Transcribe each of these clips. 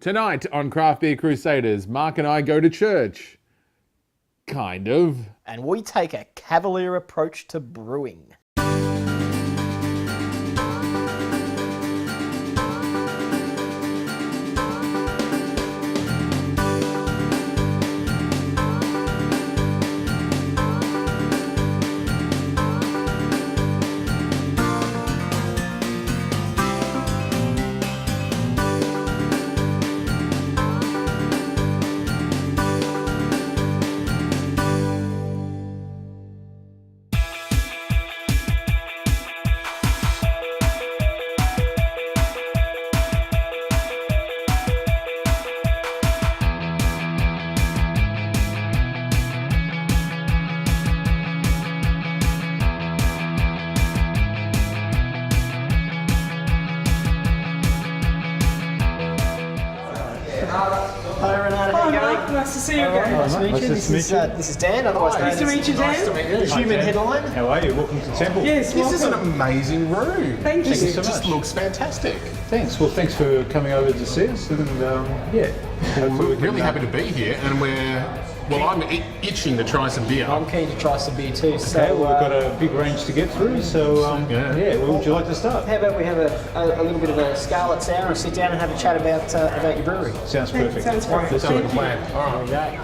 Tonight on Craft Beer Crusaders, Mark and I go to church. Kind of. And we take a Cavalier approach to brewing. Hi Renata, how are you going? Nice to see you again. Nice to meet you. This is Dan, otherwise known Nice to meet you, Dan. as Human Headline. How are you? Welcome to Temple. Yes, This is an welcome. amazing room. Thank you. This so just much. looks fantastic. Thanks. Well, thanks for coming over to see us. And yeah, hopefully We're really happy to be here, and I'm itching to try some beer. I'm keen to try some beer too. So Okay, well, we've got a big range to get through. So Yeah. yeah, where would you like to start? how about we have a little bit of a Scarlet Sour and sit down and have a chat about your brewery. Sounds perfect. Sounds great. Let's do Sounds it. like a plan. All right. Okay.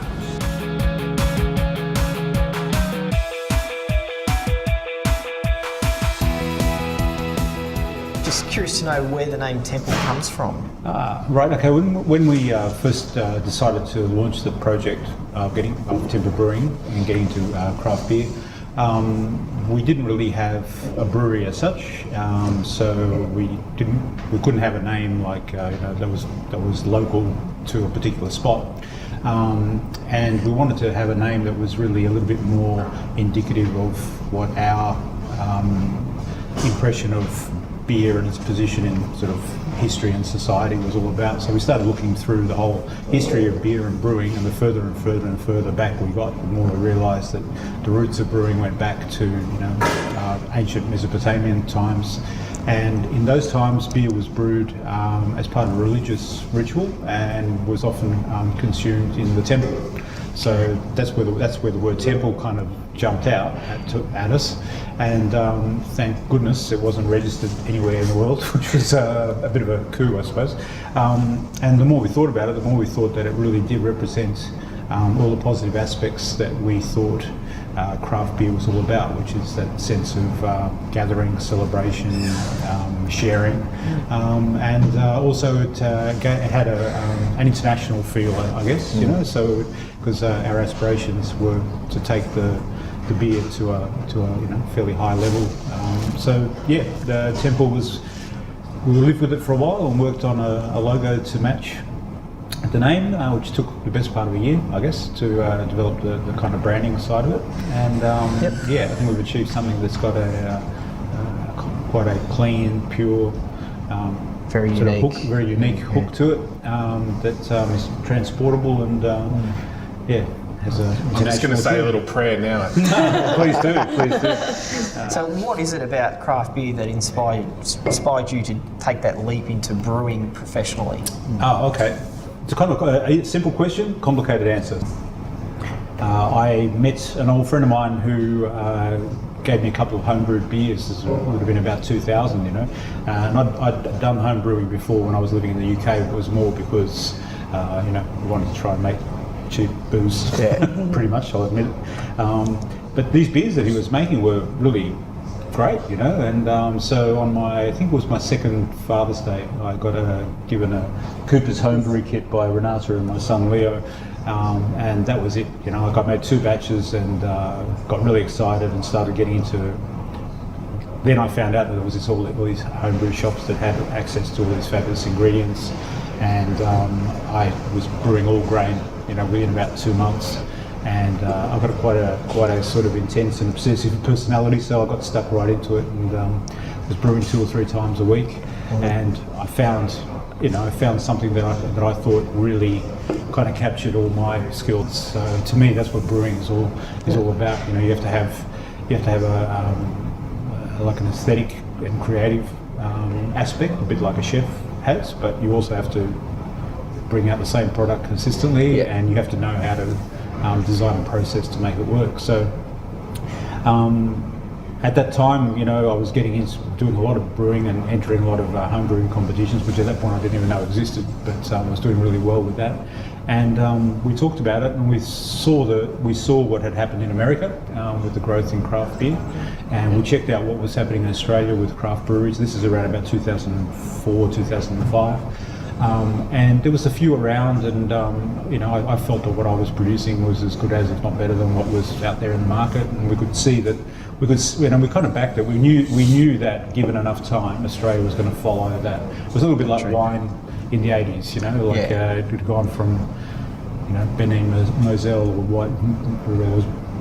Just curious to know where the name Temple comes from. Right. Okay. When we first decided to launch the project of Temple Brewing and getting to craft beer, we didn't really have a brewery as such, so we couldn't have a name like that was local to a particular spot, and we wanted to have a name that was really a little bit more indicative of what our impression of beer and its position in sort of history and society was all about. So we started looking through the whole history of beer and brewing, and the further and further and further back we got, the more we realised that the roots of brewing went back to ancient Mesopotamian times. And in those times, beer was brewed as part of a religious ritual and was often consumed in the temple. So that's where the word temple kind of jumped out at us, and thank goodness it wasn't registered anywhere in the world, which was a bit of a coup, I suppose. And the more we thought about it, the more we thought that it really did represent all the positive aspects that we thought craft beer was all about, which is that sense of gathering, celebration, sharing, and also it had an international feel, I guess, so because our aspirations were to take the beer to a fairly high level. So yeah, the Temple we lived with it for a while and worked on a logo to match the name, which took the best part of a year, I guess, to develop the kind of branding side of it. And yeah, I think we've achieved something that's got quite a clean, pure, Very sort unique. of hook, very unique hook to it, that is transportable and yeah, has a. I'm just going to say a little prayer now. Please do. So what is it about craft beer that inspired you to take that leap into brewing professionally? Oh, okay. It's a kind of a simple question, complicated answer. I met an old friend of mine who gave me a couple of homebrewed beers. This would have been about 2000, and I'd done home brewing before when I was living in the UK. But it was more because we wanted to try and make cheap booze, pretty much, I'll admit it. But these beers that he was making were really great, and so on I think it was my second Father's Day, I got given a Cooper's homebrew kit by Renata and my son Leo, and that was it. I made 2 batches and got really excited and started getting into. Then I found out that there was all these homebrew shops that had access to all these fabulous ingredients, and I was brewing all grain, within about 2 months. And I've got quite a sort of intense and obsessive personality, so I got stuck right into it and was brewing 2 or 3 times a week. And I found something that I thought really kind of captured all my skills. So to me, that's what brewing is all about. You have to have an aesthetic and creative aspect, a bit like a chef has, but you also have to bring out the same product consistently, Yeah. and you have to know how to design a process to make it work. So at that time, you know, I was getting into doing a lot of brewing and entering a lot of home brewing competitions, which at that point I didn't even know existed, but I was doing really well with that. And we talked about it, and we saw what had happened in America with the growth in craft beer, and we checked out what was happening in Australia with craft breweries. This is around about 2004, 2005. And there was a few around, and you know, I felt that what I was producing was as good as, if not better than, what was out there in the market. And we could see that we kind of backed it. We knew that given enough time, Australia was going to follow that. It was a little bit like wine in the 80s, you know, like it had gone from, you know, Benin Moselle or white,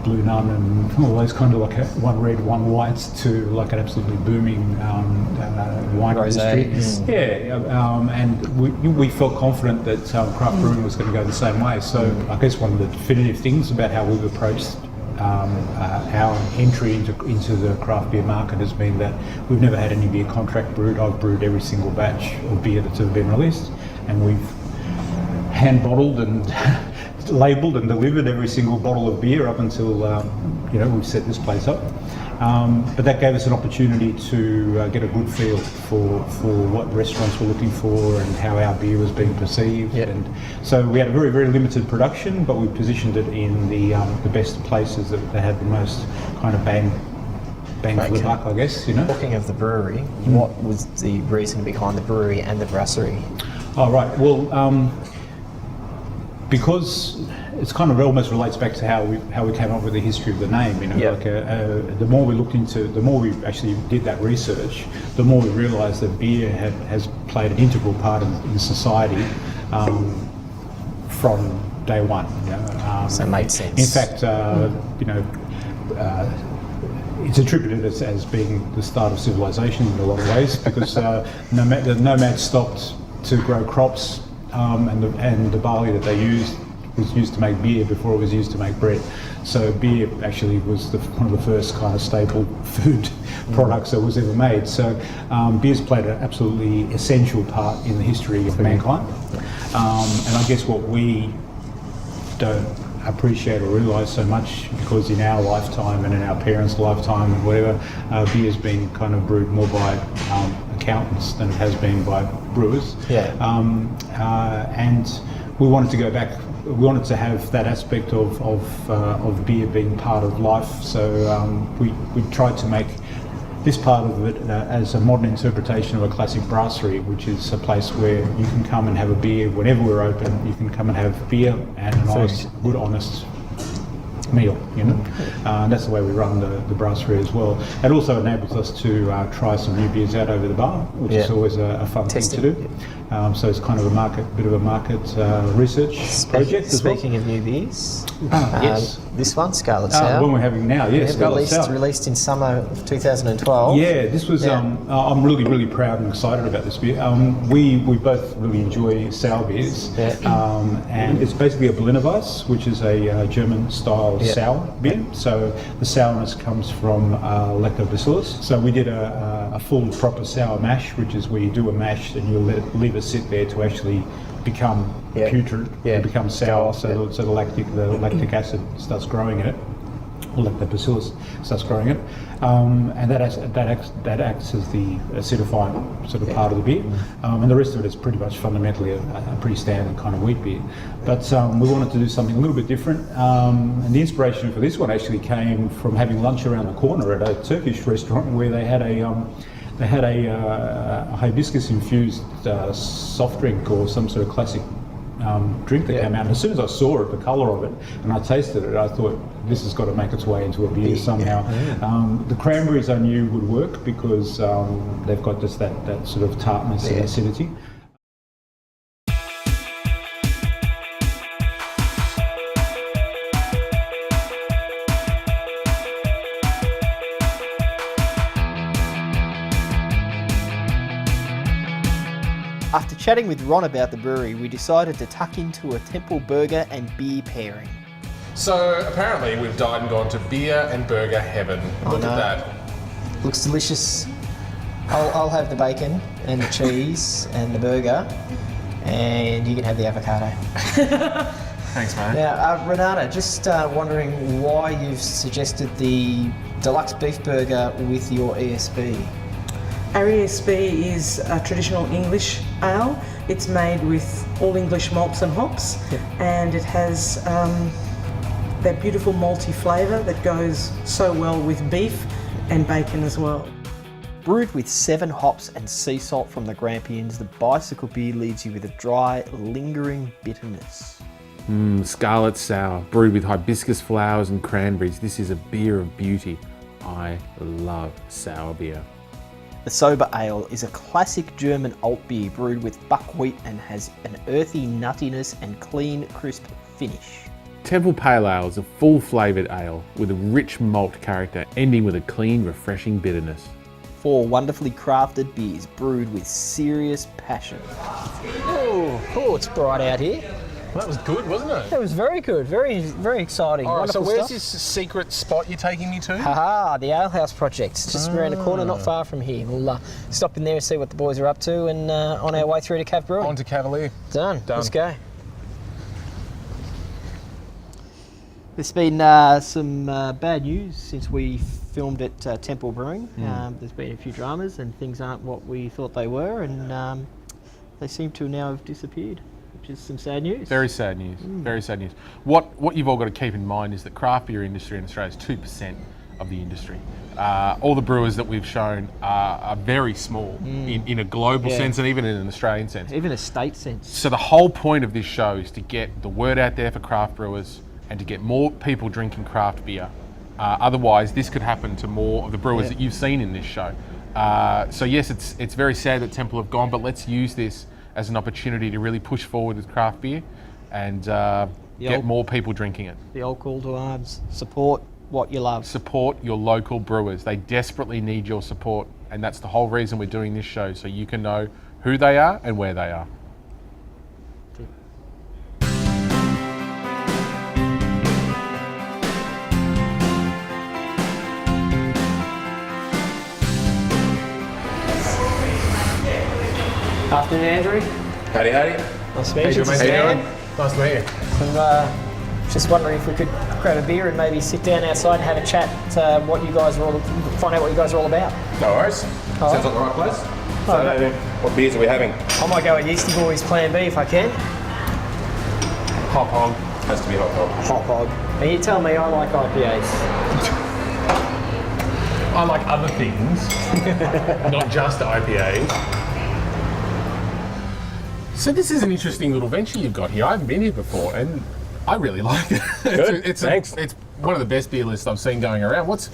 Blue Nun and all those kind of like one red, one white to like an absolutely booming wine industry. And we felt confident that craft brewing was going to go the same way. So I guess one of the definitive things about how we've approached our entry into the craft beer market has been that we've never had any beer contract brewed. I've brewed every single batch of beer that's ever been released, and we've hand bottled and labelled and delivered every single bottle of beer up until you know, we've set this place up. But that gave us an opportunity to get a good feel for what restaurants were looking for and how our beer was being perceived. And so we had a very, very limited production, but we positioned it in the best places that had the most kind of bang for the buck, I guess, you know. Talking of the brewery, what was the reason behind the brewery and the brasserie? Oh, right. Well, because it's kind of almost relates back to how we came up with the history of the name. You know, like the more we looked into, the more we actually did that research, the more we realised that beer has played an integral part in society from day one. You know, so it made sense. In fact, you know. It's attributed as being the start of civilization in a lot of ways, because the nomads stopped to grow crops, and the barley that they used was used to make beer before it was used to make bread. So beer actually was one of the first kind of staple food products that was ever made. So beer's played an absolutely essential part in the history of mankind. And I guess what we don't appreciate or realise so much, because in our lifetime and in our parents' lifetime and whatever, beer's been kind of brewed more by accountants than it has been by brewers. And we wanted to go back. We wanted to have that aspect of beer being part of life. So we tried to make this part of it as a modern interpretation of a classic brasserie, which is a place where you can come and have a beer whenever we're open. You can come and have beer and a nice, good, honest meal, you know. And that's the way we run the brasserie as well. It also enables us to try some new beers out over the bar, which is always a fun thing to do. So it's kind of a bit of a market research project as well. Speaking of new beers, yes. This one, Scarlet Sour. The one we're having now, Scarlet Sour. Released in summer of 2012. Yeah, this was. I'm really, really proud and excited about this beer. We both really enjoy sour beers, and it's basically a Berliner Weiss, which is a German-style sour beer. So the sourness comes from lactobacillus. So we did a full proper sour mash, which is where you do a mash and you leave it sit there to actually become putrid, become sour. So the lactic acid starts growing in it, or lactobacillus starts growing in it, and that acts as the acidifying sort of part of the beer, and the rest of it is pretty much fundamentally a pretty standard kind of wheat beer. But we wanted to do something a little bit different, and the inspiration for this one actually came from having lunch around the corner at a Turkish restaurant where they had a hibiscus-infused soft drink or some sort of classic drink that came out. And as soon as I saw it, the colour of it, and I tasted it, I thought, this has got to make its way into a beer somehow. The cranberries I knew would work because they've got just that sort of tartness and acidity. After chatting with Ron about the brewery, we decided to tuck into a temple burger and beer pairing. So apparently we've died and gone to beer and burger heaven. Look at that. Looks delicious. I'll have the bacon and the cheese and the burger, And you can have the avocado. Thanks, mate. Now, Renata, just wondering why you've suggested the deluxe beef burger with your ESB. Our ESB is a traditional English ale. It's made with all English malts and hops, and it has that beautiful malty flavour that goes so well with beef and bacon as well. Brewed with 7 hops and sea salt from the Grampians, the bicycle beer leaves you with a dry, lingering bitterness. Scarlet sour, brewed with hibiscus flowers and cranberries. This is a beer of beauty. I love sour beer. The sober ale is a classic German alt beer brewed with buckwheat and has an earthy nuttiness and clean, crisp finish. Temple Pale Ale is a full-flavoured ale with a rich malt character, ending with a clean, refreshing bitterness. 4 wonderfully crafted beers brewed with serious passion. Oh, it's bright out here. Well, that was good, wasn't it? That was very good, very, very exciting. All right, so Wonderful where's stuff. this secret spot you're taking me to? Haha, the Alehouse project. It's just around the corner, not far from here. We'll stop in there and see what the boys are up to, and on our way through to Cav Brewing. On to Cavalier. Done. Done. Let's go. There's been some bad news since we filmed at Temple Brewing. There's been a few dramas and things aren't what we thought they were, and they seem to now have disappeared, which is some sad news. Very sad news. Very sad news. What you've all got to keep in mind is that craft beer industry in Australia is 2% of the industry. All the brewers that we've shown are very small in a global sense and even in an Australian sense. Even a state sense. So the whole point of this show is to get the word out there for craft brewers and to get more people drinking craft beer. Otherwise, this could happen to more of the brewers that you've seen in this show. So yes, it's very sad that Temple have gone, but let's use this as an opportunity to really push forward with craft beer and get more people drinking it. The old call to arms, support what you love. Support your local brewers. They desperately need your support, and that's the whole reason we're doing this show, so you can know who they are and where they are. Afternoon, Andrew. Howdy, howdy. Nice to meet you. How you doing? Nice to meet you. I'm just wondering if we could grab a beer and maybe sit down outside and have a chat. What you guys are all, find out what you guys are all about. No worries. All Sounds right. like the right place. Okay. What beers are we having? I might go with Yeasty Boys Plan B if I can. Hop Hog. Has to be Hop Hog. Hop Hog. And you tell me I like IPAs. I like other things, not just IPAs. So this is an interesting little venture you've got here. I haven't been here before, and I really like it. Good, thanks. It's one of the best beer lists I've seen going around. What's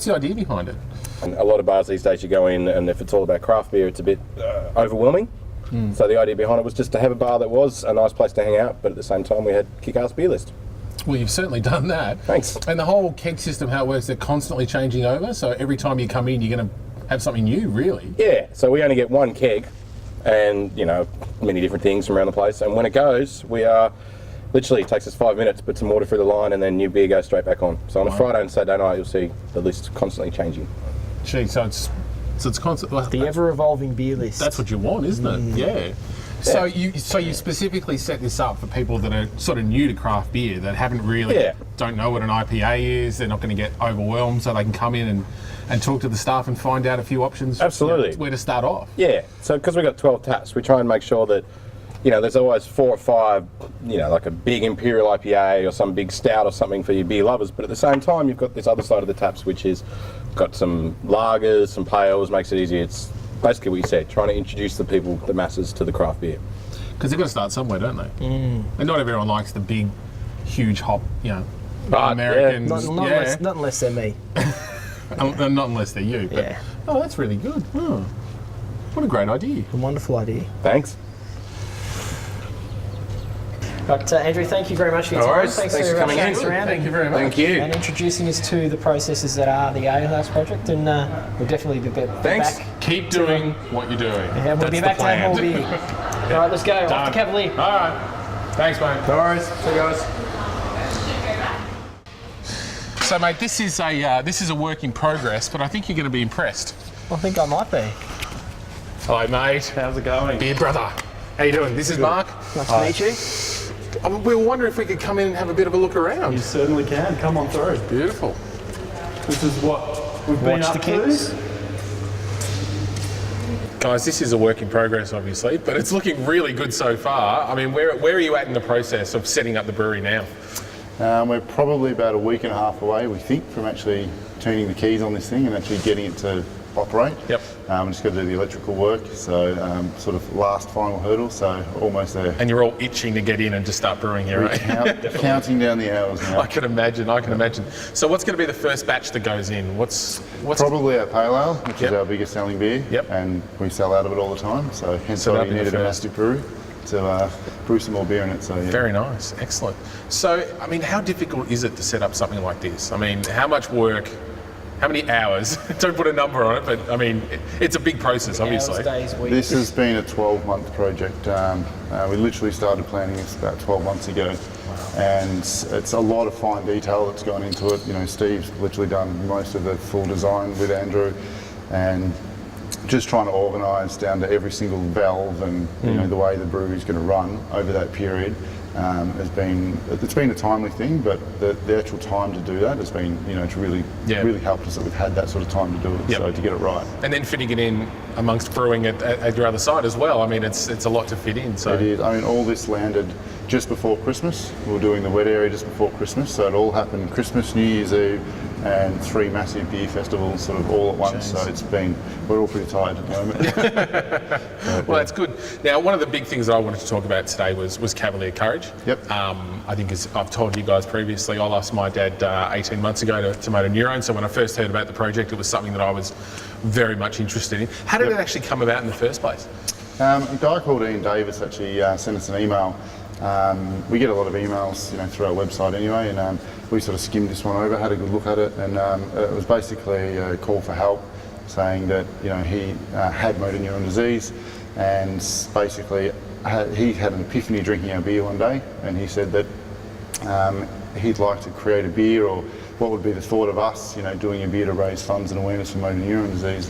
the idea behind it? And a lot of bars these days you go in, and if it's all about craft beer, it's a bit overwhelming. So the idea behind it was just to have a bar that was a nice place to hang out, but at the same time we had kick-ass beer list. Well, you've certainly done that. Thanks. And the whole keg system, how it works, they're constantly changing over. So every time you come in, you're going to have something new, really. Yeah, so we only get one keg, and many different things from around the place. And when it goes, we are literally, it takes us 5 minutes, put some water through the line, and then new beer goes straight back on. So on a Friday and Saturday night, you'll see the list constantly changing. Gee, so it's constant. Well, The ever-evolving beer list. that's what you want, isn't it? Yeah. So you specifically set this up for people that are sort of new to craft beer, that haven't really don't know what an IPA is. They're not going to get overwhelmed, so they can come in and talk to the staff and find out a few options. Absolutely. Where to start off. Yeah, so because we've got 12 taps, we try and make sure that, there's always 4 or 5, like a big Imperial IPA or some big stout or something for your beer lovers, but at the same time, you've got this other side of the taps, which is got some lagers, some pales, makes it easy. It's basically what you said, trying to introduce the people, the masses, to the craft beer. Because they've got to start somewhere, don't they? And not everyone likes the big, huge hop, But, Americans. Not unless they're me. Not unless they're you. But, Yeah. Oh, that's really good. Oh, what a great idea. A wonderful idea. Thanks. Right, Andrew, thank you very much for your No time. worries. Thanks for coming showing in. us around Thank you very much. Thank you. and introducing us to the processes that are the Alehouse project, and we'll definitely be Thanks. back. Keep doing what you're doing. Yeah, we'll be back to have more beer. All right, let's go. Off to Cavalier. All right. Thanks, mate. No worries. See you guys. So, mate, this is a work in progress, but I think you're going to be impressed. I think I might be. Hello, mate. How's it going? Beer brother. How you doing? This is Mark. Nice to meet you. We were wondering if we could come in and have a bit of a look around. You certainly can. Come on through. Beautiful. This is what we've been Watch up the kids. to. Guys, this is a work in progress, obviously, but it's looking really good so far. I mean, where are you at in the process of setting up the brewery now? We're probably about a week and a half away, we think, from actually turning the keys on this thing and actually getting it to operate. Yep. Just got to do the electrical work, so sort of last final hurdle, so almost there. And you're all itching to get in and just start brewing here, right? Counting down the hours now. I can imagine. So what's going to be the first batch that goes in? What's Probably our pale ale, which Yep. is our biggest selling beer, Yep. and we sell out of it all the time, so hence So why that'll we be the needed a first. massive brewery to brew some more beer in it. So yeah. Very nice, excellent. So, I mean, how difficult is it to set up something like this? I mean, how much work, how many hours? Don't put a number on it, but I mean, it's a big process, obviously. Hours, days, weeks. This has been a 12-month project. We literally started planning this about 12 months ago, and it's a lot of fine detail that's gone into it. You know, Steve's literally done most of the full design with Andrew, and just trying to organise down to every single valve and you know the way the brewery's going to run over that period has been a timely thing, but the actual time to do that has been, you know, it's really helped us that we've had that sort of time to do it, Yep. so to get it right. And then fitting it in amongst brewing at your other side as well. I mean, it's a lot to fit in. So It is. I mean, all this landed just before Christmas. We were doing the wet area just before Christmas, so it all happened Christmas, New Year's Eve, and 3 massive beer festivals sort of all at once. Jeez. So it's been, we're all pretty tired at the moment. Well, that's good. Now, one of the big things that I wanted to talk about today was Cavalier Courage. Yep. I think, as I've told you guys previously, I lost my dad 18 months ago to motor neurone. So when I first heard about the project, it was something that I was very much interested in. How did it actually come about in the first place? A guy called Ian Davis actually sent us an email. We get a lot of emails, you know, through our website anyway, and we sort of skimmed this one over, had a good look at it, and it was basically a call for help, saying that, you know, he had motor neuron disease, and basically he had an epiphany drinking our beer one day, and he said that he'd like to create a beer, or what would be the thought of us, you know, doing a beer to raise funds and awareness for motor neuron disease.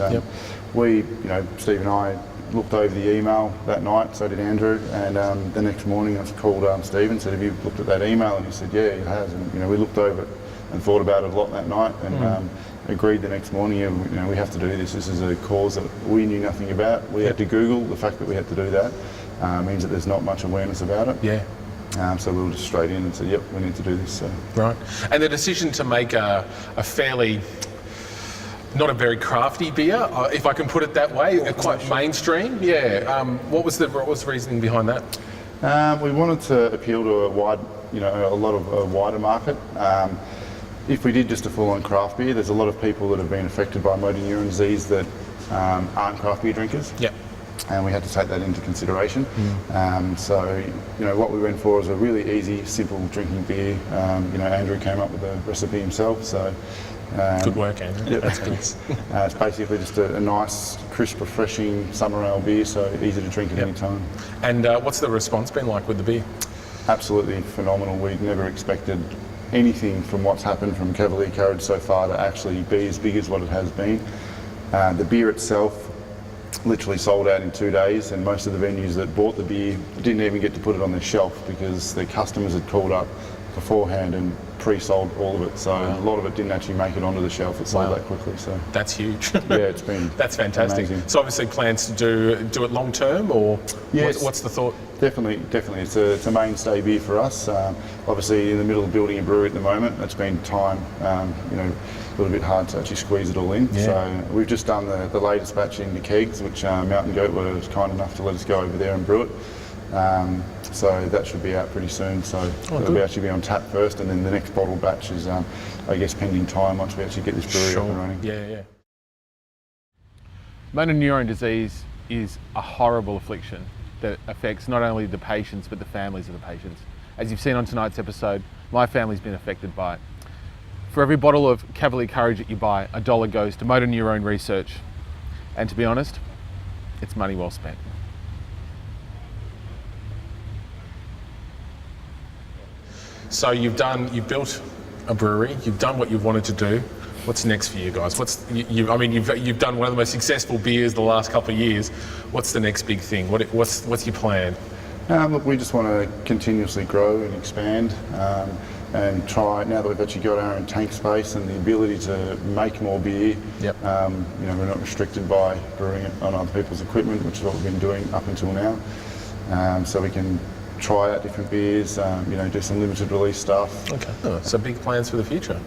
We, you know, Steve and I looked over the email that night, so did Andrew, and the next morning I called Steve and said, have you looked at that email? And he said, yeah, he has. And, you know, we looked over it and thought about it a lot that night, and agreed the next morning, you know, we have to do this. This is a cause that we knew nothing about. We had to Google. The fact that we had to do that means that there's not much awareness about it. Yeah. So we were just straight in and said, yep, we need to do this. So. Right. And the decision to make a fairly, not a very crafty beer, if I can put it that way, quite mainstream. Yeah. What was the reasoning behind that? We wanted to appeal to a wider market. If we did just a full-on craft beer, there's a lot of people that have been affected by motor neuron disease that aren't craft beer drinkers. Yeah. And we had to take that into consideration. So, you know, what we went for is a really easy, simple drinking beer. You know, Andrew came up with the recipe himself, so. Good work, Andrew. Yeah. That's good. It's basically just a nice, crisp, refreshing summer ale beer, so easy to drink at any time. And what's the response been like with the beer? Absolutely phenomenal. We'd never expected anything from what's happened from Cavalier Courage so far to actually be as big as what it has been. The beer itself literally sold out in 2 days, and most of the venues that bought the beer didn't even get to put it on their shelf because their customers had called up beforehand and pre-sold all of it, so a lot of it didn't actually make it onto the shelf. It sold that quickly. So That's huge. yeah, it's been That's fantastic. amazing. So obviously plans to do it long term, or Yes. what's the thought? Definitely. It's a mainstay beer for us. Obviously, in the middle of building a brewery at the moment, it's been time, you know, a little bit hard to actually squeeze it all in. Yeah. So we've just done the latest batch into kegs, which Mountain Goat was kind enough to let us go over there and brew it. So that should be out pretty soon. So it'll actually be on tap first, and then the next bottle batch is, I guess, pending time once we actually get this brewery up and running. Yeah. Motor neurone disease is a horrible affliction that affects not only the patients but the families of the patients. As you've seen on tonight's episode, my family's been affected by it. For every bottle of Cavalier Courage that you buy, $1 goes to motor neurone research. And to be honest, it's money well spent. So you've built a brewery, you've done what you've wanted to do. What's next for you guys? I mean, you've done one of the most successful beers the last couple of years. What's the next big thing? What's your plan? Look, we just want to continuously grow and expand and try, now that we've actually got our own tank space and the ability to make more beer, Yep. we're not restricted by brewing it on other people's equipment, which is what we've been doing up until now. So we can try out different beers, do some limited release stuff. Okay. Oh, so big plans for the future.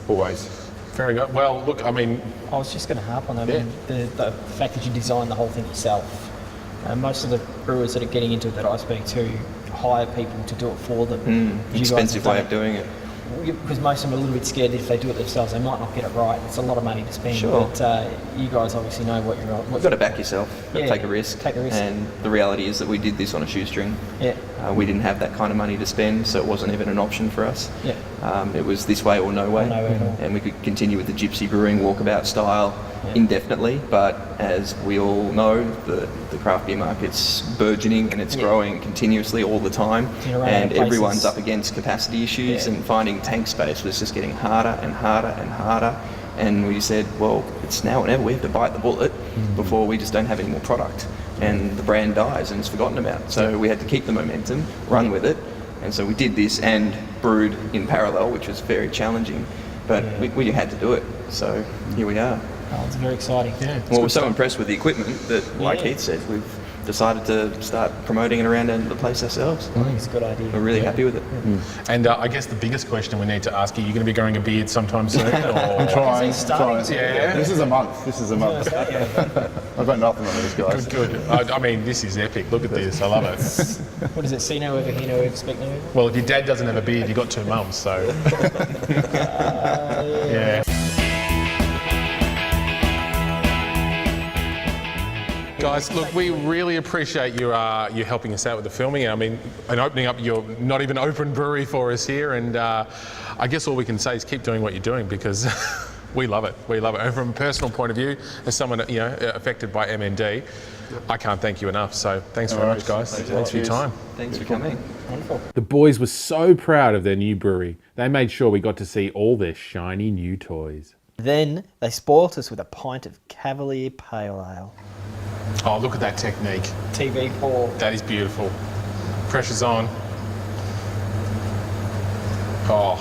Always. Very good. Well, look, I mean, I was just going to harp on that. Yeah. I mean, the fact that you designed the whole thing yourself. Most of the brewers that are getting into it that I speak to hire people to do it for them. You guys Expensive have way done of doing it. because most of them are a little bit scared that if they do it themselves, they might not get it right. It's a lot of money to spend. Sure. But you guys obviously know what you're on. You've got to back yourself, Yeah, take a risk. take a risk. And the reality is that we did this on a shoestring. Yeah. We didn't have that kind of money to spend, so it wasn't even an option for us. Yeah. It was this way or no way. Or no way at all. And we could continue with the gypsy brewing walkabout style Yeah. indefinitely, but as we all know, the craft beer market's burgeoning and it's growing continuously all the time, You know, and places- everyone's up against capacity issues, Yeah. and finding tank space was just getting harder and harder and harder. And we said, well, it's now or never. We have to bite the bullet before we just don't have any more product, and the brand dies and it's forgotten about. So we had to keep the momentum, run with it, and so we did this and brewed in parallel, which was very challenging, but we had to do it. So here we are. Oh, it's very exciting. yeah. Well, we're so impressed with the equipment that, like Yeah. Heath said, we've decided to start promoting it around the place ourselves. I think it's a good idea. We're really happy with it. And I guess the biggest question we need to ask you: you going to be growing a beard sometime soon? I'm Or? trying. Is it starting to- Yeah. This is a month. I've got nothing on these guys. Good. I mean, this is epic. Look at this. I love it. What is it? See no over, hear no over, speak no over? Well, if your dad doesn't have a beard, you got two mums, so. Yeah. Guys, look, we really appreciate you helping us out with the filming. I mean, and opening up your not even open brewery for us here. And I guess all we can say is keep doing what you're doing, because we love it. We love it. And from a personal point of view, as someone affected by MND, I can't thank you enough. So thanks very much, guys. Thanks for your time. Thanks for coming. Wonderful. The boys were so proud of their new brewery. They made sure we got to see all their shiny new toys. Then they spoilt us with a pint of Cavalier Pale Ale. Oh, look at that technique. TV pour. That is beautiful. Pressure's on. Oh.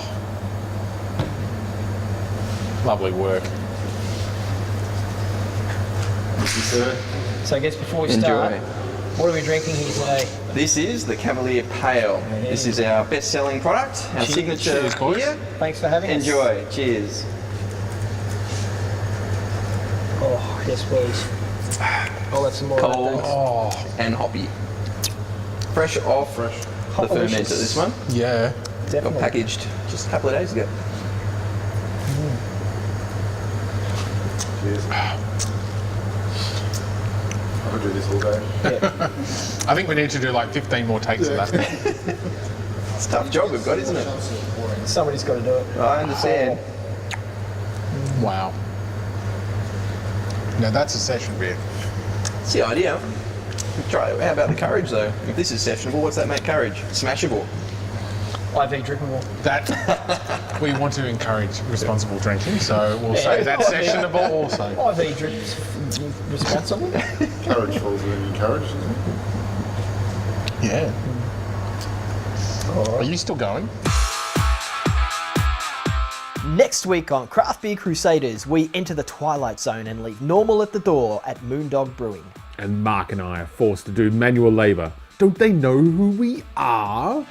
Lovely work. So I guess before we Enjoy. start, what are we drinking here today? This is the Cavalier Pale. This is our best-selling product, our Cheers. signature Cheers, boys. beer. Thanks for having us. Enjoy. Cheers. Oh, yes please. I'll have some more Cold of that, thanks. and hoppy. Fresh off the Hop-alicious. fermenter, this one. Yeah. Got Definitely. packaged just a couple of days ago. Cheers. I'll do this all day. I think we need to do like 15 more takes of that. It's a tough job we've got, isn't it? Somebody's got to do it. I understand. Wow. Now that's a session beer. It's the idea. Try it. How about the courage, though? If this is sessionable, what's that make courage? Smashable. IV drinkable. That we want to encourage responsible drinking, so we'll say that's sessionable also. IV drinks responsible. Courage falls within encourage, doesn't it? Yeah. Are you still going? Next week on Craft Beer Crusaders, we enter the Twilight Zone and leave normal at the door at Moondog Brewing. And Mark and I are forced to do manual labour. Don't they know who we are?